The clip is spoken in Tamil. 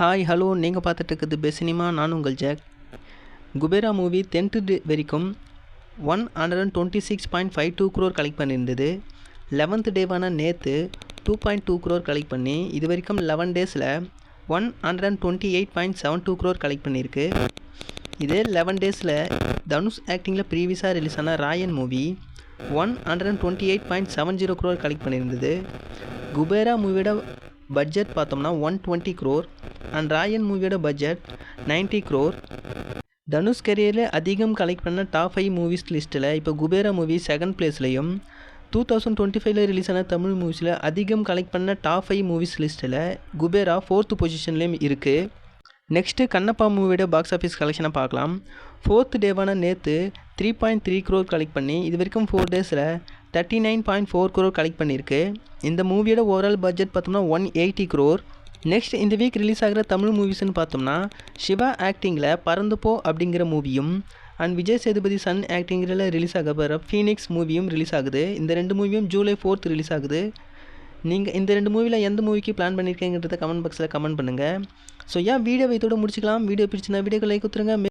ஹாய் ஹலோ நீங்கள் பார்த்துட்டு இருக்குது பெஸ்ட் சினிமா. நான் உங்கள் ஜாக். குபேரா மூவி 10th டே வரைக்கும் 126.52 crore கலெக்ட் பண்ணியிருந்தது. 11th டேவான நேற்று 2.2 crore கலெக்ட் பண்ணி இது வரைக்கும் 11 டேஸில் 128.72 crore கலெக்ட் பண்ணியிருக்கு. இதே 11 டேஸில் தனுஷ் ஆக்டிங்கில் ப்ரீவியஸாக ரிலீஸ் ஆன ராயன் மூவி 128.70 crore கலெக்ட் பண்ணியிருந்தது. குபேரா மூவியோட பட்ஜெட் பார்த்தோம்னா 120 crore அண்ட் ராயன் மூவியோட பட்ஜெட் 90 crore. தனுஷ் கரியரில் அதிகம் கலெக்ட் பண்ண டாப் 5 மூவிஸ் லிஸ்ட்டில் இப்போ குபேரா மூவி செகண்ட் பிளேஸ்லையும் 2025 ரிலீஸ் ஆன தமிழ் மூவிஸில் அதிகம் கலெக்ட் பண்ண டாப் 5 மூவிஸ் லிஸ்ட்டில் குபேரா 4th பொசிஷன்லேயும் இருக்குது. நெக்ஸ்ட்டு கண்ணப்பா மூவியோட பாக்ஸ் ஆஃபீஸ் கலெக்ஷனை பார்க்கலாம். 4th டேவான நேற்று 3.3 crore கலெக்ட் பண்ணி இது வரைக்கும் 4 டேஸில் 39.4 crore கலெக்ட் பண்ணியிருக்கு. இந்த மூவியோட ஓவரால் பட்ஜெட் பார்த்தோம்னா 180 crore. நெக்ஸ்ட் இந்த வீக் ரிலீஸ் ஆகிற தமிழ் மூவிஸ்ன்னு பார்த்தோம்னா சிவா ஆக்டிங்கில் பறந்துப்போ அப்படிங்கிற மூவியும் அண்ட் விஜய் சேதுபதி சன் ஆக்டிங்கில் ரிலீஸ் ஆக போகிற ஃபீனிக்ஸ் மூவியும் ரிலீஸ் ஆகுது. இந்த 2 மூவியும் ஜூலை 4th ரிலீஸ் ஆகுது. நீங்கள் இந்த 2 மூவியில் எந்த மூவிக்கு பிளான் பண்ணியிருக்கீங்கிறத கமெண்ட் பாக்ஸில் கமெண்ட் பண்ணுங்கள். ஸோ வீடியோ இதோட முடிச்சுக்கலாம். வீடியோ பிடிச்சிருந்தா வீடியோக்கு லைக் கொடுத்துருங்க.